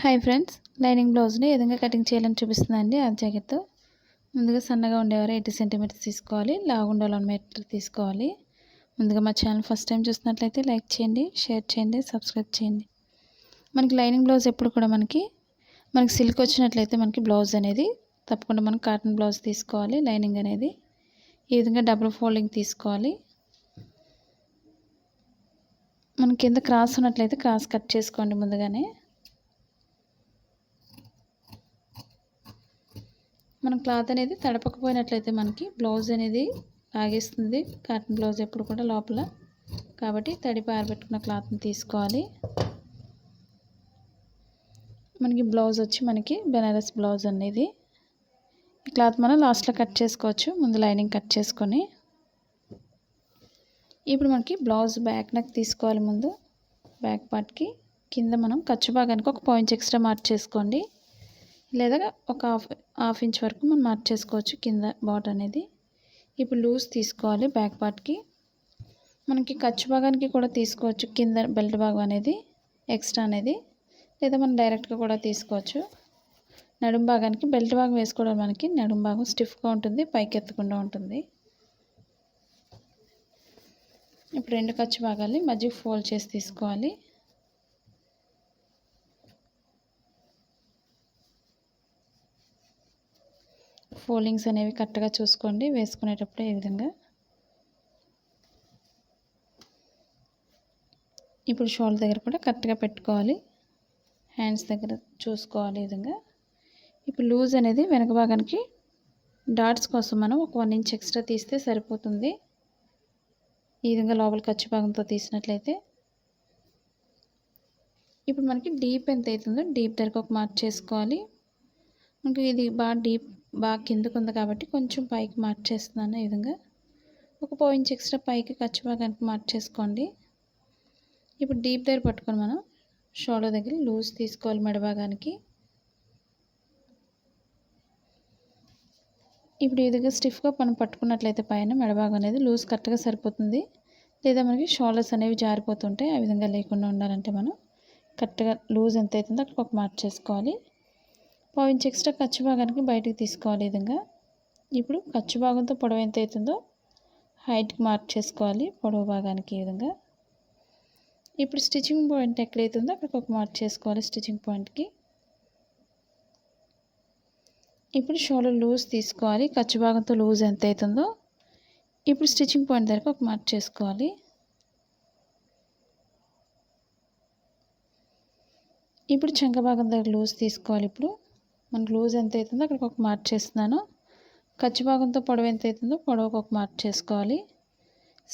Hi friends, lining బ్లౌజ్ని ఏ విధంగా cutting చేయాలని చూపిస్తుందండి. ఆ జాకెట్తో ముందుగా సన్నగా ఉండేవారు 80 సెంటీమీటర్స్ తీసుకోవాలి, లావుగా 1 మీటర్ తీసుకోవాలి. ముందుగా మా ఛానల్ ఫస్ట్ టైం చూసినట్లయితే లైక్ చేయండి, షేర్ చేయండి, సబ్స్క్రైబ్ చేయండి. మనకి లైనింగ్ బ్లౌజ్ ఎప్పుడు కూడా మనకి సిల్క్ వచ్చినట్లయితే మనకి బ్లౌజ్ అనేది తప్పకుండా మనం కాటన్ బ్లౌజ్ తీసుకోవాలి. లైనింగ్ అనేది ఈ విధంగా డబుల్ ఫోల్డింగ్ తీసుకోవాలి. మన కింద క్రాస్ ఉన్నట్లయితే క్రాస్ కట్ చేసుకోండి. ముందుగానే మనం క్లాత్ అనేది తడపకపోయినట్లయితే మనకి బ్లౌజ్ అనేది లాగేస్తుంది. కాటన్ బ్లౌజ్ ఎప్పుడు కూడా లోపల, కాబట్టి తడిపి ఆరబెట్టుకున్న క్లాత్ని తీసుకోవాలి. మనకి బ్లౌజ్ వచ్చి మనకి బెనారస్ బ్లౌజ్ అనేది ఈ క్లాత్ మనం లాస్ట్లో కట్ చేసుకోవచ్చు, ముందు లైనింగ్ కట్ చేసుకొని. ఇప్పుడు మనకి బ్లౌజ్ బ్యాక్ నెక్ తీసుకోవాలి. ముందు బ్యాక్ పార్ట్కి కింద మనం ఖర్చు భాగానికి ఒక పాయింట్ ఎక్స్ట్రా మార్క్ చేసుకోండి, లేదా ఒక హాఫ్ ఇంచ్ వరకు మనం మార్క్ చేసుకోవచ్చు కింద బాట్ అనేది. ఇప్పుడు లూజ్ తీసుకోవాలి. బ్యాక్ పార్ట్కి మనకి ఖర్చు భాగానికి కూడా తీసుకోవచ్చు, కింద బెల్ట్ భాగం అనేది ఎక్స్ట్రా అనేది, లేదా మనం డైరెక్ట్గా కూడా తీసుకోవచ్చు. నడుం భాగానికి బెల్ట్ భాగం వేసుకోవడం మనకి నడుం భాగం స్టిఫ్గా ఉంటుంది, పైకి ఎత్తకుండా ఉంటుంది. ఇప్పుడు రెండు ఖర్చు భాగాల్ని మధ్యకి ఫోల్డ్ చేసి తీసుకోవాలి. ఫోల్డింగ్స్ అనేవి కరెక్ట్గా చూసుకోండి వేసుకునేటప్పుడు. ఈ విధంగా ఇప్పుడు షోల్డర్ దగ్గర కూడా కరెక్ట్గా పెట్టుకోవాలి, హ్యాండ్స్ దగ్గర చూసుకోవాలి ఈ విధంగా. ఇప్పుడు లూజ్ అనేది వెనక భాగానికి డాట్స్ కోసం మనం ఒక 1 ఇంచ్ ఎక్స్ట్రా తీస్తే సరిపోతుంది. ఈ విధంగా లోపల ఖర్చు భాగంతో తీసినట్లయితే ఇప్పుడు మనకి డీప్ ఎంత అవుతుందో డీప్ దగ్గర ఒక మార్క్ చేసుకోవాలి. మనకి ఇది బాగా కిందకు ఉంది కాబట్టి కొంచెం పైకి మార్క్ చేస్తున్నాను. ఈ విధంగా ఒక పాయింట్ ఎక్స్ట్రా పైకి ఖర్చు భాగానికి మార్క్ చేసుకోండి. ఇప్పుడు డీప్ దగ్గర పట్టుకొని మనం షోల్డర్ దగ్గర లూజ్ తీసుకోవాలి. మెడ భాగానికి ఇప్పుడు ఈ విధంగా స్టిఫ్గా మనం పట్టుకున్నట్లయితే పైన మెడ భాగం అనేది లూజ్ కరెక్ట్గా సరిపోతుంది. లేదా మనకి షోల్డర్స్ అనేవి జారిపోతుంటాయి. ఆ విధంగా లేకుండా ఉండాలంటే మనం కరెక్ట్గా లూజ్ ఎంత అవుతుందో అక్కడ ఒక మార్క్ చేసుకోవాలి. పాయింట్ ఎక్స్ట్రా ఖర్చు భాగానికి బయటికి తీసుకోవాలి. ఈ విధంగా ఇప్పుడు ఖర్చు భాగంతో పొడవు ఎంత అవుతుందో హైట్కి మార్క్ చేసుకోవాలి, పొడవు భాగానికి. ఈ విధంగా ఇప్పుడు స్టిచ్చింగ్ పాయింట్ ఎక్కడైతుందో అక్కడికి ఒక మార్క్ చేసుకోవాలి స్టిచ్చింగ్ పాయింట్కి. ఇప్పుడు షోల్డర్ లూజ్ తీసుకోవాలి, ఖర్చు భాగంతో లూజ్ ఎంత అవుతుందో ఇప్పుడు స్టిచ్చింగ్ పాయింట్ దగ్గర ఒక మార్క్ చేసుకోవాలి. ఇప్పుడు చంక భాగం దగ్గర లూజ్ తీసుకోవాలి. ఇప్పుడు మనకు లూజ్ ఎంత అవుతుందో అక్కడికి ఒక మార్క్ చేస్తున్నాను. ఖర్చు భాగంతో పొడవు ఎంత అవుతుందో పొడవుకు ఒక మార్క్ చేసుకోవాలి.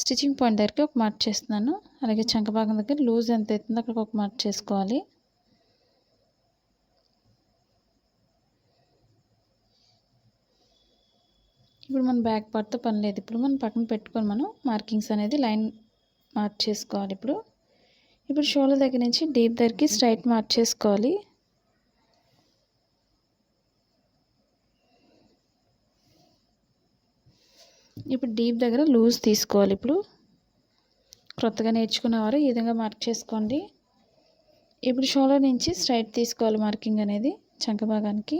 స్టిచ్చింగ్ పాయింట్ దగ్గరికి ఒక మార్క్ చేస్తున్నాను. అలాగే చంక భాగం దగ్గర లూజ్ ఎంత అవుతుందో అక్కడికి ఒక మార్క్ చేసుకోవాలి. ఇప్పుడు మన బ్యాక్ పార్ట్తో పని లేదు. ఇప్పుడు మనం పక్కన పెట్టుకొని మనం మార్కింగ్స్ అనేది లైన్ మార్క్ చేసుకోవాలి. ఇప్పుడు షోల్డర్ దగ్గర నుంచి డీప్ దగ్గరికి స్ట్రైట్ మార్క్ చేసుకోవాలి. ఇప్పుడు డీప్ దగ్గర లూజ్ తీసుకోవాలి. ఇప్పుడు కొత్తగా నేర్చుకున్నవారు ఈ విధంగా మార్క్ చేసుకోండి. ఇప్పుడు షోల్డర్ నుంచి స్ట్రైట్ తీసుకోవాలి మార్కింగ్ అనేది చంక భాగానికి.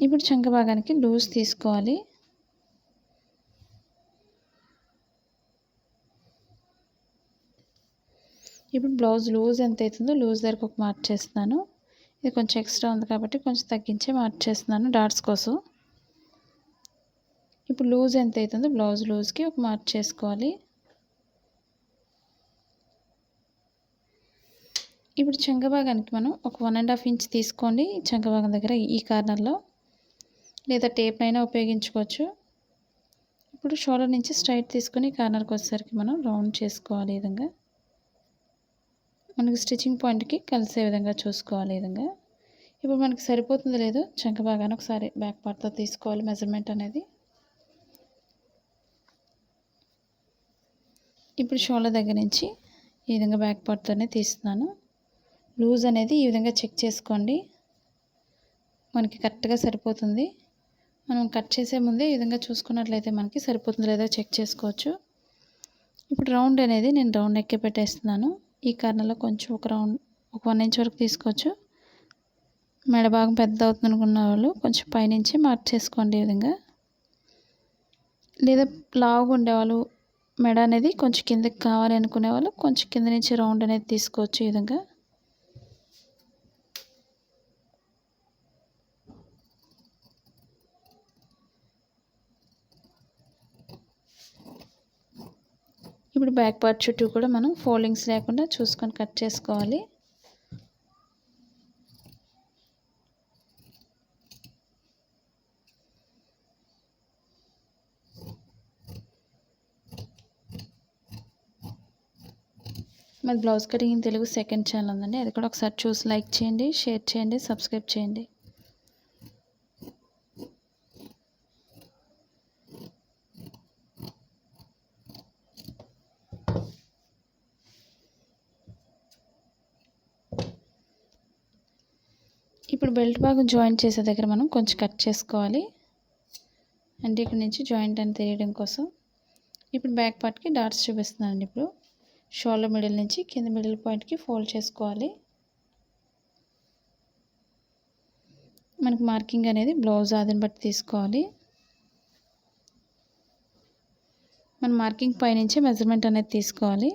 ఇప్పుడు చంక భాగానికి లూజ్ తీసుకోవాలి. ఇప్పుడు బ్లౌజ్ లూజ్ ఎంత అవుతుందో లూజ్ దగ్గరకు ఒక మార్క్ చేస్తున్నాను. ఇది కొంచెం ఎక్స్ట్రా ఉంది కాబట్టి కొంచెం తగ్గించే మార్క్ చేస్తున్నాను డాట్స్ కోసం. ఇప్పుడు లూజ్ ఎంత అవుతుందో బ్లౌజ్ లూజ్కి ఒక మార్క్ చేసుకోవాలి. ఇప్పుడు చంక భాగానికి మనం ఒక 1.5 ఇంచ్ తీసుకోండి చంక భాగం దగ్గర ఈ కార్నర్లో, లేదా టేప్ అయినా ఉపయోగించుకోవచ్చు. ఇప్పుడు షోల్డర్ నుంచి స్ట్రైట్ తీసుకొని కార్నర్కి వచ్చేసరికి మనం రౌండ్ చేసుకోవాలి. ఈ విధంగా మనకి స్టిచ్చింగ్ పాయింట్కి కలిసే విధంగా చూసుకోవాలి. ఈ విధంగా ఇప్పుడు మనకి సరిపోతుందో లేదో చంక భాగాన్ని ఒకసారి బ్యాక్ పార్ట్తో తీసుకోవాలి మెజర్మెంట్ అనేది. ఇప్పుడు షోల్డర్ దగ్గర నుంచి ఈ విధంగా బ్యాక్ పార్ట్తోనే తీస్తున్నాను. లూజ్ అనేది ఈ విధంగా చెక్ చేసుకోండి, మనకి కరెక్ట్గా సరిపోతుంది. మనం కట్ చేసే ముందే ఈ విధంగా చూసుకున్నట్లయితే మనకి సరిపోతుందో లేదో చెక్ చేసుకోవచ్చు. ఇప్పుడు రౌండ్ అనేది నేను రౌండ్ నెక్కే పెట్టేస్తున్నాను. ఈ కార్నర్లో కొంచెం ఒక 1 ఇంచ్ వరకు తీసుకోవచ్చు. మెడ భాగం పెద్ద అవుతుంది అనుకున్న వాళ్ళు కొంచెం పైనుంచి మార్క్ చేసుకోండి ఈ విధంగా. లేదా లావుగా ఉండేవాళ్ళు మెడ అనేది కొంచెం కిందకి కావాలి అనుకునే వాళ్ళు కొంచెం కింద నుంచి రౌండ్ అనేది తీసుకోవచ్చు ఈ విధంగా. ఇప్పుడు బ్యాక్ పార్ట్ చుట్టూ కూడా మనం ఫోల్డింగ్స్ లేకుండా చూసుకొని కట్ చేసుకోవాలి. మరి blouse cutting in Telugu second channel ఉందండి, అది కూడా ఒకసారి చూసి లైక్ చేయండి, షేర్ చేయండి, సబ్స్క్రైబ్ చేయండి. ఇప్పుడు బెల్ట్ భాగం జాయింట్ చేసే దగ్గర మనం కొంచెం కట్ చేసుకోవాలి, అంటే ఇక్కడ నుంచి జాయింట్ అని తెలియడం కోసం. ఇప్పుడు బ్యాక్ పార్ట్కి డాట్స్ చూపిస్తున్నానండి. ఇప్పుడు షోల్డర్ మిడిల్ నుంచి కింద మిడిల్ పాయింట్కి ఫోల్డ్ చేసుకోవాలి. మనకి మార్కింగ్ అనేది బ్లౌజ్ ఆదిని బట్టి తీసుకోవాలి. మన మార్కింగ్ పైనుంచి మెజర్మెంట్ అనేది తీసుకోవాలి.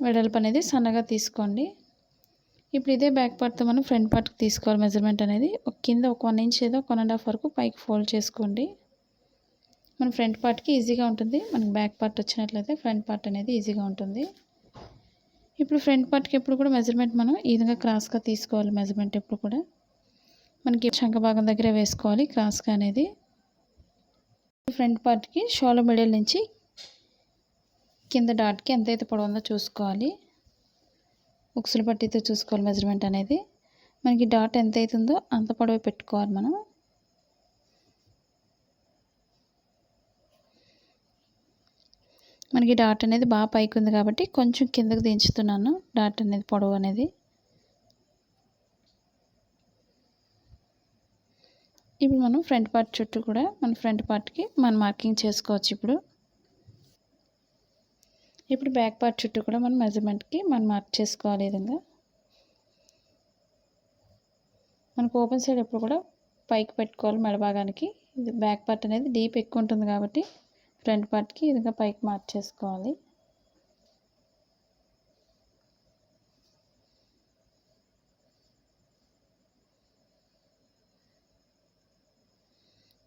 వెడల్పు అనేది సన్నగా తీసుకోండి. ఇప్పుడు ఇదే బ్యాక్ పార్ట్తో మనం ఫ్రంట్ పార్ట్కి తీసుకోవాలి మెజర్మెంట్ అనేది. కింద ఒక 1 ఇంచ్ ఏదో 1.5 వరకు పైకి ఫోల్డ్ చేసుకోండి. మన ఫ్రంట్ పార్ట్కి ఈజీగా ఉంటుంది. మనకి బ్యాక్ పార్ట్ వచ్చినట్లయితే ఫ్రంట్ పార్ట్ అనేది ఈజీగా ఉంటుంది. ఇప్పుడు ఫ్రంట్ పార్ట్కి ఎప్పుడు కూడా మెజర్మెంట్ మనం ఈ విధంగా క్రాస్గా తీసుకోవాలి. మెజర్మెంట్ ఎప్పుడు కూడా మనకి చంక భాగం దగ్గర వేసుకోవాలి క్రాస్గా అనేది. ఫ్రంట్ పార్ట్కి షోల్డర్ మిడిల్ నుంచి కింద డాట్కి ఎంతైతే పొడవు ఉందో చూసుకోవాలి. ఉక్సులు పట్టితో చూసుకోవాలి మెజర్మెంట్ అనేది. మనకి డాట్ ఎంత అవుతుందో అంత పొడవు పెట్టుకోవాలి మనం. మనకి డాట్ అనేది బాగా పైకి ఉంది కాబట్టి కొంచెం కిందకు దించుతున్నాను డాట్ అనేది, పొడవు అనేది. ఇప్పుడు మనం ఫ్రంట్ పార్ట్ చుట్టూ కూడా మన ఫ్రంట్ పార్ట్కి మనం మార్కింగ్ చేసుకోవచ్చు. ఇప్పుడు బ్యాక్ పార్ట్ చుట్టూ కూడా మనం మెజర్మెంట్కి మనం మార్క్ చేసుకోవాలి. ఈ విధంగా మనకు ఓపెన్ సైడ్ ఎప్పుడు కూడా పైకి పెట్టుకోవాలి మెడ భాగానికి. ఇది బ్యాక్ పార్ట్ అనేది డీప్ ఎక్కువ ఉంటుంది కాబట్టి ఫ్రంట్ పార్ట్కి ఈ విధంగా పైకి మార్క్ చేసుకోవాలి.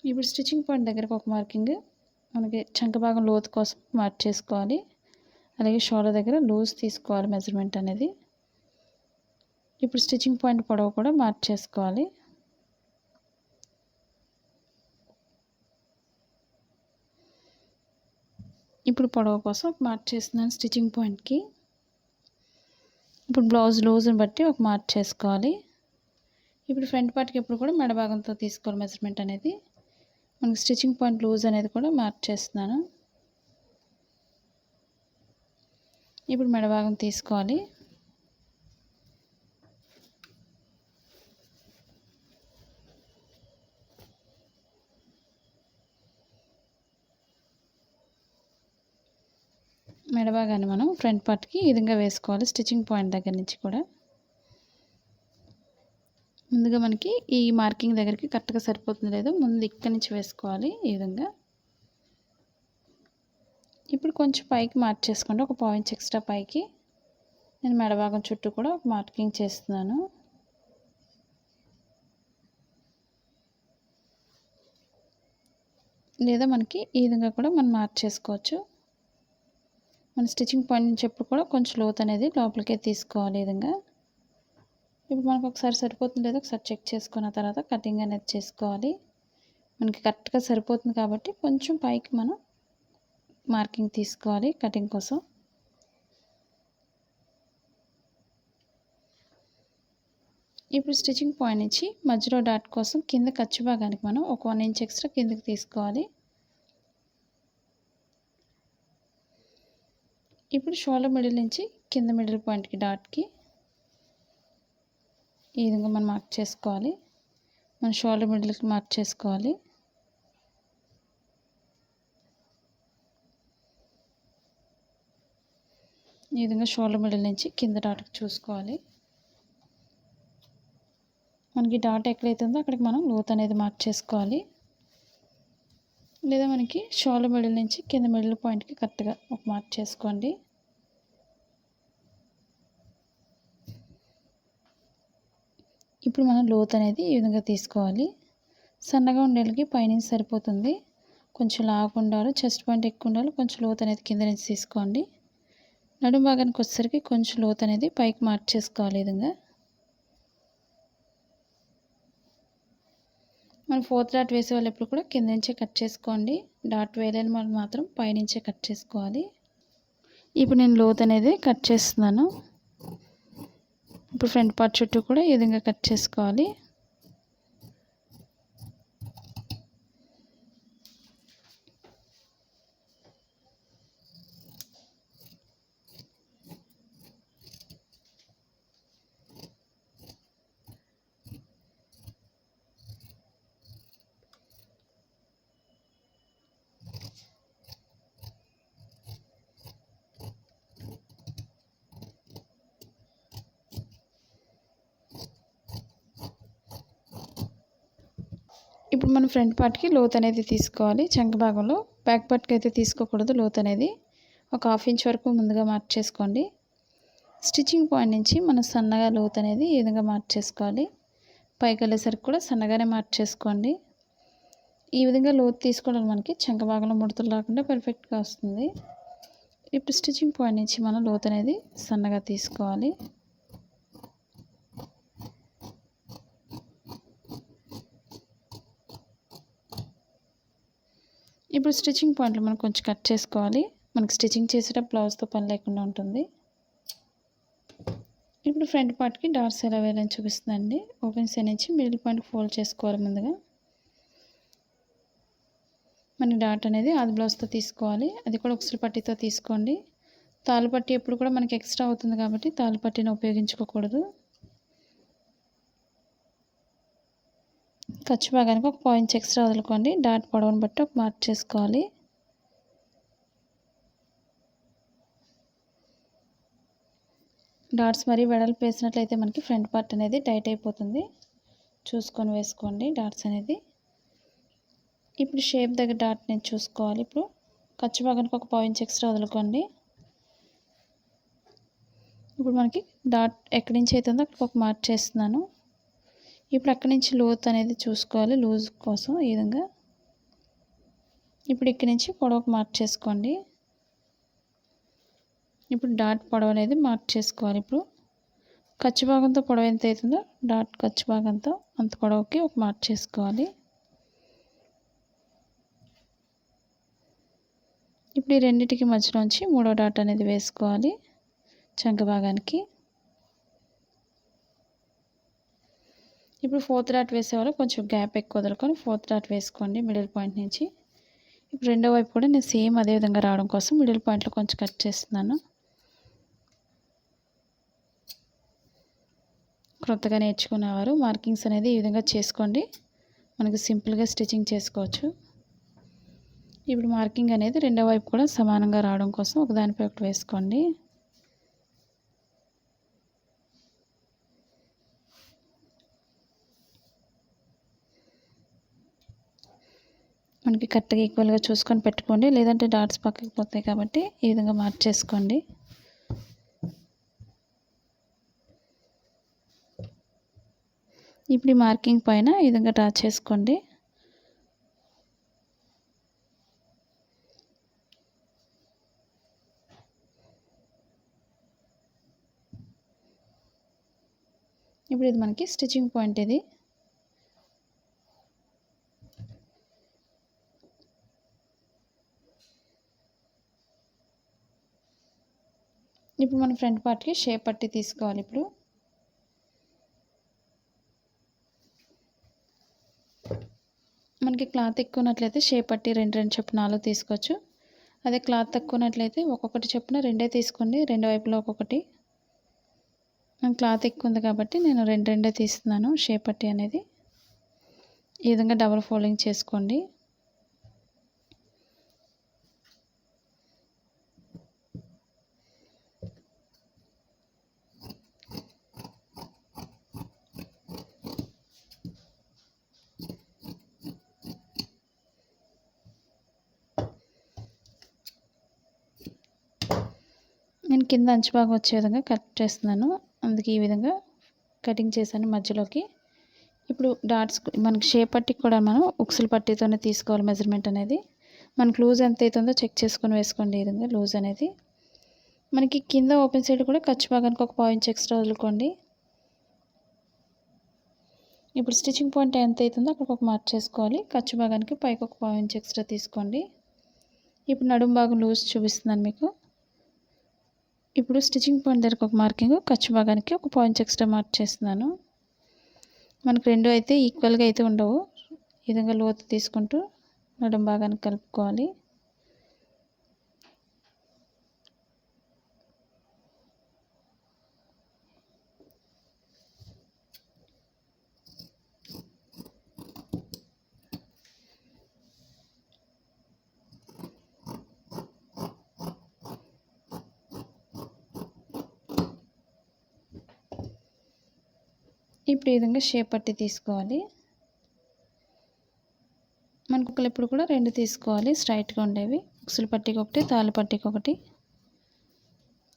ఇప్పుడు స్టిచ్చింగ్ పాయింట్ దగ్గరకు ఒక మార్కింగ్ మనకి చంక భాగం లోతు కోసం మార్క్ చేసుకోవాలి. అలాగే షోల్డర్ దగ్గర లూజ్ తీసుకోవాలి మెజర్మెంట్ అనేది. ఇప్పుడు స్టిచ్చింగ్ పాయింట్ పొడవు కూడా మార్క్ చేసుకోవాలి. ఇప్పుడు పొడవు కోసం మార్క్ చేస్తున్నాను స్టిచ్చింగ్ పాయింట్కి. ఇప్పుడు బ్లౌజ్ లూజ్ని బట్టి ఒక మార్క్ చేసుకోవాలి. ఇప్పుడు ఫ్రంట్ పార్ట్కి ఎప్పుడు కూడా మెడ భాగంతో తీసుకోవాలి మెజర్మెంట్ అనేది. మనకి స్టిచ్చింగ్ పాయింట్ లూజ్ అనేది కూడా మార్క్ చేస్తున్నాను. ఇప్పుడు మెడ భాగం తీసుకోవాలి. మెడ భాగాన్ని మనం ఫ్రంట్ పార్ట్కి ఈ విధంగా వేసుకోవాలి. స్టిచ్చింగ్ పాయింట్ దగ్గర నుంచి కూడా ముందుగా మనకి ఈ మార్కింగ్ దగ్గరికి కరెక్ట్గా సరిపోతుంది లేదో ముందు ఇక్కడి నుంచి వేసుకోవాలి ఈ విధంగా. ఇప్పుడు కొంచెం పైకి మార్క్ చేసుకోండి, ఒక పాయింట్ ఎక్స్ట్రా పైకి. నేను మెడ భాగం చుట్టూ కూడా ఒక మార్కింగ్ చేస్తున్నాను. లేదా మనకి ఈ విధంగా కూడా మనం మార్క్ చేసుకోవచ్చు. మన స్టిచ్చింగ్ పాయింట్ నుంచి ఎప్పుడు కూడా కొంచెం లోతు అనేది లోపలికే తీసుకోవాలి ఈ విధంగా. ఇప్పుడు మనకు ఒకసారి సరిపోతుంది లేదో ఒకసారి చెక్ చేసుకున్న తర్వాత కటింగ్ అనేది చేసుకోవాలి. మనకి కరెక్ట్గా సరిపోతుంది కాబట్టి కొంచెం పైకి మనం మార్కింగ్ తీసుకోవాలి కటింగ్ కోసం. ఇప్పుడు స్టిచ్చింగ్ పాయింట్ నుంచి మధ్యలో డాట్ కోసం కింద ఖర్చు భాగానికి మనం ఒక 1 ఇంచ్ ఎక్స్ట్రా కిందకి తీసుకోవాలి. ఇప్పుడు షోల్డర్ మిడిల్ నుంచి కింద మిడిల్ పాయింట్కి డాట్కి ఈ విధంగా మనం మార్క్ చేసుకోవాలి. మన షోల్డర్ మిడిల్కి మార్క్ చేసుకోవాలి. ఈ విధంగా షోల్డర్ మిడిల్ నుంచి కింద డాట్కి చూసుకోవాలి. మనకి డాట్ ఎక్కడైతే ఉందో అక్కడికి మనం లోత్ అనేది మార్క్ చేసుకోవాలి. లేదా మనకి షోల్డర్ మిడిల్ నుంచి కింద మిడిల్ పాయింట్కి కరెక్ట్గా ఒక మార్క్ చేసుకోండి. ఇప్పుడు మనం లోత్ అనేది ఈ విధంగా తీసుకోవాలి. సన్నగా ఉండేళ్ళకి పైనుంచి సరిపోతుంది. కొంచెం లావుగా ఉండాలి, చెస్ట్ పాయింట్ ఎక్కువ ఉండాలి, కొంచెం లోత్ అనేది కింద నుంచి తీసుకోండి. నడుము భాగానికి వచ్చేసరికి కొంచెం లోత్ అనేది పైకి మార్క్ చేసుకోవాలి. ఈ విధంగా మనం 4th డాట్ వేసే వాళ్ళు ఎప్పుడు కూడా కింద నుంచే కట్ చేసుకోండి. డాట్ వేయలేని వాళ్ళు మాత్రం పైనుంచే కట్ చేసుకోవాలి. ఇప్పుడు నేను లోత్ అనేది కట్ చేస్తున్నాను. ఇప్పుడు ఫ్రంట్ పార్ట్ చుట్టూ కూడా ఈ విధంగా కట్ చేసుకోవాలి. ఇప్పుడు మనం ఫ్రంట్ పార్ట్కి లోత్ అనేది తీసుకోవాలి. చంక భాగంలో బ్యాక్ పార్ట్కి అయితే తీసుకోకూడదు. లోత్ అనేది ఒక 1/2 ఇంచ్ వరకు ముందుగా మార్క్ చేసుకోండి. స్టిచ్చింగ్ పాయింట్ నుంచి మనం సన్నగా లోత్ అనేది ఈ విధంగా మార్క్ చేసుకోవాలి. పైకి వెళ్ళేసరికి కూడా సన్నగానే మార్క్ చేసుకోండి. ఈ విధంగా లోత్ తీసుకోవడం మనకి చంక భాగంలో ముడతలు రాకుండా పర్ఫెక్ట్గా వస్తుంది. ఇప్పుడు స్టిచ్చింగ్ పాయింట్ నుంచి మనం లోత్ అనేది సన్నగా తీసుకోవాలి. ఇప్పుడు స్టిచ్చింగ్ పాయింట్లో మనం కొంచెం కట్ చేసుకోవాలి. మనకి స్టిచ్చింగ్ చేసేటప్పుడు బ్లౌజ్తో పని లేకుండా ఉంటుంది. ఇప్పుడు ఫ్రంట్ పార్ట్కి డాట్స్ ఎలా వేయాలని చూపిస్తుందండి. ఓపెన్ సైడ్ నుంచి మిడిల్ పాయింట్ ఫోల్డ్ చేసుకోవాలి. ముందుగా మన డాట్ అనేది ఆది బ్లౌజ్తో తీసుకోవాలి. అది కూడా ఉక్సులు పట్టీతో తీసుకోండి. తాళ్ళు పట్టీ ఎప్పుడు కూడా మనకి ఎక్స్ట్రా అవుతుంది కాబట్టి తాళ్ళు పట్టీని ఉపయోగించుకోకూడదు. ఖర్చు భాగానికి ఒక 1 ఇంచ్ ఎక్స్ట్రా వదులుకోండి. డాట్ పొడవును బట్టి ఒక మార్క్ చేసుకోవాలి. డాట్స్ మరీ వెడల్పు వేసినట్లయితే మనకి ఫ్రంట్ పార్ట్ అనేది టైట్ అయిపోతుంది. చూసుకొని వేసుకోండి డాట్స్ అనేది. ఇప్పుడు షేప్ దగ్గర డాట్ నేను చూసుకోవాలి. ఇప్పుడు ఖర్చు భాగానికి ఒక 1 ఇంచ్ ఎక్స్ట్రా వదులుకోండి. ఇప్పుడు మనకి డాట్ ఎక్కడి నుంచి అవుతుందో అక్కడికి ఒక మార్క్ చేస్తున్నాను. ఇప్పుడు అక్కడి నుంచి లోత్ అనేది చూసుకోవాలి లూజ్ కోసం ఈ విధంగా. ఇప్పుడు ఇక్కడి నుంచి పొడవుకు మార్క్ చేసుకోండి. ఇప్పుడు డాట్ పొడవు అనేది మార్క్ చేసుకోవాలి. ఇప్పుడు ఖర్చు భాగంతో పొడవు ఎంత అవుతుందో డాట్ ఖర్చు భాగంతో అంత పొడవుకి ఒక మార్క్ చేసుకోవాలి. ఇప్పుడు ఈ రెండింటికి మధ్యలోంచి 3వ డాట్ అనేది వేసుకోవాలి చంక భాగానికి. ఇప్పుడు 4th డాట్ వేసేవాళ్ళు కొంచెం గ్యాప్ ఎక్కువ వదులుకొని 4th డాట్ వేసుకోండి మిడిల్ పాయింట్ నుంచి. ఇప్పుడు రెండో వైపు కూడా నేను సేమ్ అదే విధంగా రావడం కోసం మిడిల్ పాయింట్లో కొంచెం కట్ చేస్తున్నాను. కొత్తగా నేర్చుకునేవారు మార్కింగ్స్ అనేది ఈ విధంగా చేసుకోండి. మనకు సింపుల్గా స్టిచ్చింగ్ చేసుకోవచ్చు. ఇప్పుడు మార్కింగ్ అనేది రెండో వైపు కూడా సమానంగా రావడం కోసం ఒకదానిపై ఒకటి వేసుకోండి. మనకి కరెక్ట్గా ఈక్వల్గా చూసుకొని పెట్టుకోండి. లేదంటే డాట్స్ పక్కకి పోతాయి కాబట్టి ఈ విధంగా మార్క్ చేసుకోండి. ఇప్పుడు ఈ మార్కింగ్ పైన ఈ విధంగా డ్రా చేసుకోండి. ఇప్పుడు ఇది మనకి స్టిచ్చింగ్ పాయింట్ ఇది. ఇప్పుడు మన ఫ్రంట్ పార్ట్కి షేప్ పట్టి తీసుకోవాలి. ఇప్పుడు మనకి క్లాత్ ఎక్కువ ఉన్నట్లయితే షేప్ పట్టి 2 చొప్పున 4 తీసుకోవచ్చు. అదే క్లాత్ తక్కువ ఉన్నట్లయితే ఒక్కొక్కటి చొప్పున 2 తీసుకోండి. రెండు వైపులో ఒక్కొక్కటి. క్లాత్ ఎక్కువ ఉంది కాబట్టి నేను 2 తీస్తున్నాను షేప్ పట్టి అనేది. ఈ విధంగా డబుల్ ఫోల్డింగ్ చేసుకోండి. నేను కింద అంచు భాగం వచ్చే విధంగా కట్ చేస్తున్నాను. అందుకే ఈ విధంగా కటింగ్ చేశాను మధ్యలోకి. ఇప్పుడు డాట్స్ మనకి షేప్ పట్టికి కూడా మనం ఉక్సులు పట్టీతోనే తీసుకోవాలి మెజర్మెంట్ అనేది. మనకు లూజ్ ఎంత అవుతుందో చెక్ చేసుకొని వేసుకోండి. ఈ విధంగా లూజ్ అనేది మనకి కింద ఓపెన్ సైడ్ కూడా ఖర్చు భాగానికి ఒక పావు ఇంచ్ ఎక్స్ట్రా వదులుకోండి. ఇప్పుడు స్టిచ్చింగ్ పాయింట్ ఎంత అవుతుందో అక్కడ ఒక మార్క్ చేసుకోవాలి. ఖర్చు భాగానికి పైకి ఒక పావు ఇంచ్ ఎక్స్ట్రా తీసుకోండి. ఇప్పుడు నడుము భాగం లూజ్ చూపిస్తున్నాను మీకు. ఇప్పుడు స్టిచ్చింగ్ పాయింట్ దగ్గరకు ఒక మార్కింగ్, ఖర్చు భాగానికి ఒక పావు ఇంచ్ ఎక్స్ట్రా మార్క్ చేస్తున్నాను. మనకు రెండు అయితే ఈక్వల్గా అయితే ఉండవు. ఈ విధంగా లోతు తీసుకుంటూ నడుము భాగానికి కలుపుకోవాలి. ఇప్పుడు ఈ విధంగా షేప్ పట్టి తీసుకోవాలి. మనకు ఒకళ్ళు ఇప్పుడు కూడా రెండు తీసుకోవాలి స్ట్రైట్గా ఉండేవి. ఉక్సులు పట్టీకి ఒకటి, తాళ్ళు పట్టీకి ఒకటి.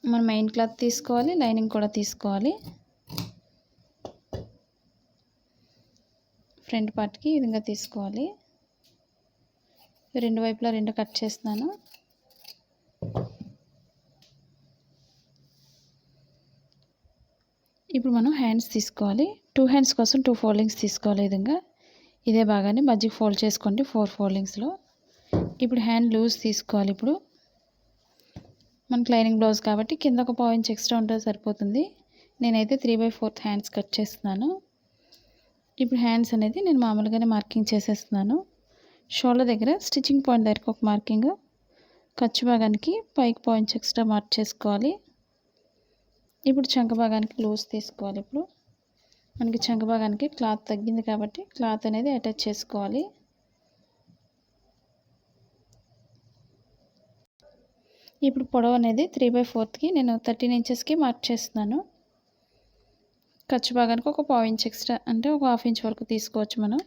మనం మెయిన్ క్లాత్ తీసుకోవాలి, లైనింగ్ కూడా తీసుకోవాలి. ఫ్రంట్ పార్ట్కి ఈ విధంగా తీసుకోవాలి. రెండు వైపులా రెండు కట్ చేస్తున్నాను. ఇప్పుడు మనం హ్యాండ్స్ తీసుకోవాలి. 2 హ్యాండ్స్ కోసం 2 ఫోల్డింగ్స్ తీసుకోవాలి. ఈ విధంగా ఇదే భాగాన్ని మధ్యకి ఫోల్డ్ చేసుకోండి 4 ఫోల్డింగ్స్లో. ఇప్పుడు హ్యాండ్ లూజ్ తీసుకోవాలి. ఇప్పుడు మనకి లైనింగ్ బ్లౌజ్ కాబట్టి కింద ఒక పావు ఇంచ్ ఎక్స్ట్రా ఉంటే సరిపోతుంది. నేనైతే 3/4 హ్యాండ్స్ కట్ చేస్తున్నాను. ఇప్పుడు హ్యాండ్స్ అనేది నేను మామూలుగానే మార్కింగ్ చేసేస్తున్నాను. షోల్డర్ దగ్గర స్టిచ్చింగ్ పాయింట్ దగ్గరకు ఒక మార్కింగ్, ఖర్చు భాగానికి పైకి పావు ఇంచ్ ఎక్స్ట్రా మార్క్ చేసుకోవాలి. ఇప్పుడు చంక భాగానికి లూజ్ తీసుకోవాలి. ఇప్పుడు మనకి చంక భాగానికి క్లాత్ తగ్గింది కాబట్టి క్లాత్ అనేది అటాచ్ చేసుకోవాలి. ఇప్పుడు పొడవు అనేది 3/4కి నేను 13 ఇంచెస్కి మార్క్ చేస్తున్నాను. ఖర్చు భాగానికి ఒక పావు ఇంచ్ ఎక్స్ట్రా అంటే ఒక హాఫ్ ఇంచ్ వరకు తీసుకోవచ్చు. మనం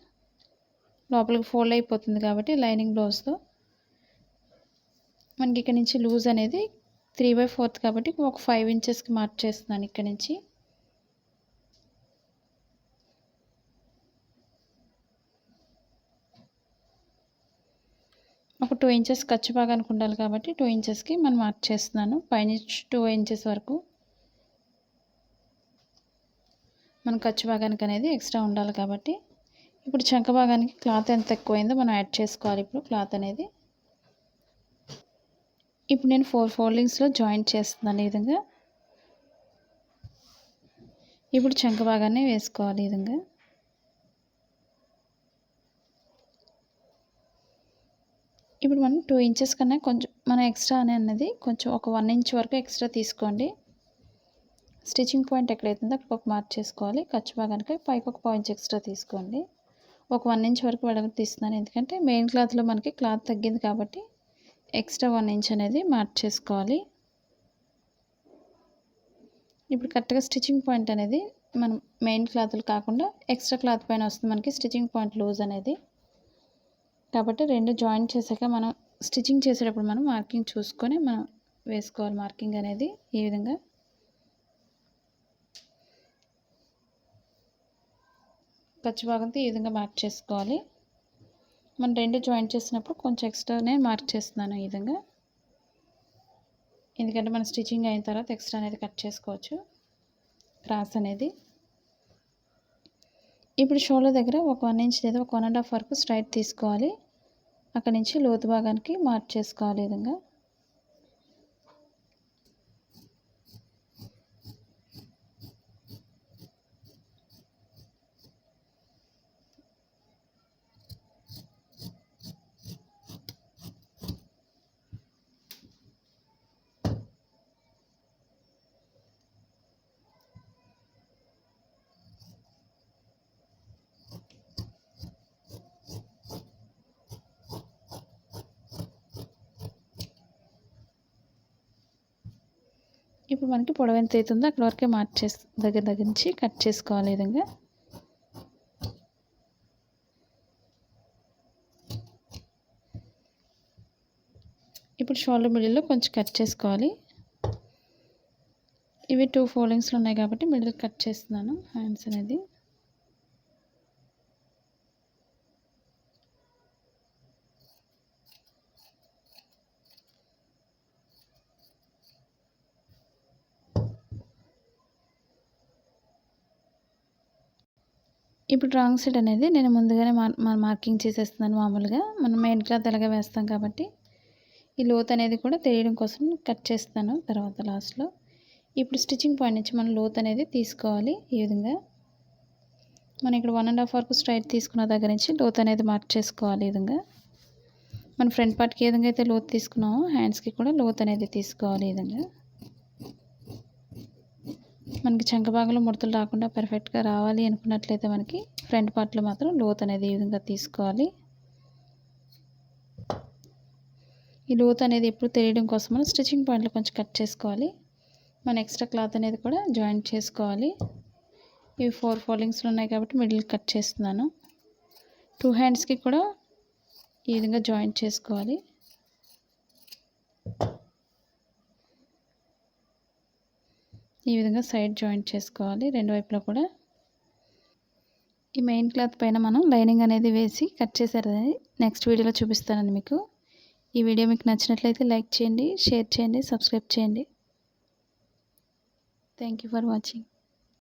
లోపలికి ఫోల్డ్ అయిపోతుంది కాబట్టి లైనింగ్ బ్లౌజ్తో మనకి ఇక్కడ నుంచి లూజ్ అనేది 3/4 కాబట్టి ఒక 5 ఇంచెస్కి మార్క్ చేస్తున్నాను. ఇక్కడ నుంచి ఒక 2 ఇంచెస్ ఖర్చు భాగానికి ఉండాలి కాబట్టి 2 ఇంచెస్కి మనం మార్క్ చేస్తున్నాను. పైనుంచి 2 ఇంచెస్ వరకు మన ఖర్చు భాగానికి అనేది ఎక్స్ట్రా ఉండాలి కాబట్టి ఇప్పుడు చంక భాగానికి క్లాత్ ఎంత ఎక్కువైందో మనం యాడ్ చేసుకోవాలి. ఇప్పుడు క్లాత్ అనేది ఇప్పుడు నేను 4 ఫోల్డింగ్స్లో జాయింట్ చేస్తున్నాను. ఈ విధంగా ఇప్పుడు చంక భాగాన్ని వేసుకోవాలి. ఈ విధంగా ఇప్పుడు మనం 2 ఇంచెస్ కన్నా కొంచెం మన ఎక్స్ట్రా అనేది కొంచెం ఒక 1 ఇంచ్ వరకు ఎక్స్ట్రా తీసుకోండి. స్టిచ్చింగ్ పాయింట్ ఎక్కడైతుందో అక్కడ ఒక మార్క్ చేసుకోవాలి. ఖర్చు భాగానికి పైకి ఒక పావు ఇంచ్ ఎక్స్ట్రా తీసుకోండి. ఒక 1 ఇంచ్ వరకు వెడల్పు తీస్తున్నాను. ఎందుకంటే మెయిన్ క్లాత్లో మనకి క్లాత్ తగ్గింది కాబట్టి ఎక్స్ట్రా 1 ఇంచ్ అనేది మార్క్ చేసుకోవాలి. ఇప్పుడు కరెక్ట్గా స్టిచ్చింగ్ పాయింట్ అనేది మనం మెయిన్ క్లాత్లు కాకుండా ఎక్స్ట్రా క్లాత్ పైన వస్తుంది మనకి స్టిచ్చింగ్ పాయింట్ లూజ్ అనేది. కాబట్టి రెండు జాయింట్ చేశాక మనం స్టిచ్చింగ్ చేసేటప్పుడు మనం మార్కింగ్ చూసుకొని మనం వేసుకోవాలి. మార్కింగ్ అనేది ఈ విధంగా ఖర్చు భాగంతో ఈ విధంగా మార్క్ చేసుకోవాలి. మనం రెండు జాయింట్ చేసినప్పుడు కొంచెం ఎక్స్ట్రానే మార్క్ చేస్తున్నాను ఈ విధంగా. ఎందుకంటే మనం స్టిచ్చింగ్ అయిన తర్వాత ఎక్స్ట్రా అనేది కట్ చేసుకోవచ్చు క్రాస్ అనేది. ఇప్పుడు షోల్డర్ దగ్గర ఒక 1 ఇంచ్ లేదా ఒక 1.5 వరకు స్ట్రైట్ తీసుకోవాలి. అక్కడి నుంచి లోతు భాగానికి మార్క్ చేసుకోవాలి. ఈ విధంగా ఇప్పుడు మనకి పొడవు ఎంత అవుతుందో అక్కడ వరకే మార్క్ దగ్గర నుంచి కట్ చేసుకోవాలి. ఈ విధంగా ఇప్పుడు షోల్డర్ మిడిల్లో కొంచెం కట్ చేసుకోవాలి. ఇవి 2 ఫోల్డింగ్స్లో ఉన్నాయి కాబట్టి మిడిల్ కట్ చేస్తున్నాను హ్యాండ్స్ అనేది. ఇప్పుడు రాంగ్ సైడ్ అనేది నేను ముందుగానే మార్కింగ్ చేసేస్తున్నాను. మామూలుగా మనం మెయిన్ క్లాత్ ఎలాగ వేస్తాం కాబట్టి ఈ లోత్ అనేది కూడా తెలియడం కోసం కట్ చేస్తాను తర్వాత లాస్ట్లో. ఇప్పుడు స్టిచ్చింగ్ పాయింట్ నుంచి మనం లోత్ అనేది తీసుకోవాలి. ఈ విధంగా మనం ఇక్కడ 1.5 వరకు స్ట్రైట్ తీసుకున్న దగ్గర నుంచి లోత్ అనేది మార్క్ చేసుకోవాలి. ఈ విధంగా మన ఫ్రంట్ పార్ట్కి ఏ విధంగా అయితే లోత్ తీసుకున్నామో హ్యాండ్స్కి కూడా లోత్ అనేది తీసుకోవాలి. ఈ విధంగా మనకి చంక భాగంలో ముడతలు రాకుండా పర్ఫెక్ట్గా రావాలి అనుకున్నట్లయితే మనకి ఫ్రంట్ పార్ట్లో మాత్రం లోత్ అనేది ఈ విధంగా తీసుకోవాలి. ఈ లోత్ అనేది ఎప్పుడు తెలియడం కోసం మనం స్టిచ్చింగ్ పాయింట్లో కొంచెం కట్ చేసుకోవాలి. మన ఎక్స్ట్రా క్లాత్ అనేది కూడా జాయింట్ చేసుకోవాలి. ఇవి 4 ఫోల్డింగ్స్లో ఉన్నాయి కాబట్టి మిడిల్ కట్ చేస్తున్నాను. 2 హ్యాండ్స్కి కూడా ఈ విధంగా జాయింట్ చేసుకోవాలి. ఈ విధంగా సైడ్ జాయింట్ చేసుకోవాలి రెండు వైపులా కూడా. ఈ మెయిన్ క్లాత్ పైన మనం లైనింగ్ అనేది వేసి కట్ చేశారు. నెక్స్ట్ వీడియోలో చూపిస్తానండి మీకు. ఈ వీడియో మీకు నచ్చినట్లయితే లైక్ చేయండి, షేర్ చేయండి, సబ్స్క్రైబ్ చేయండి. Thank you for watching.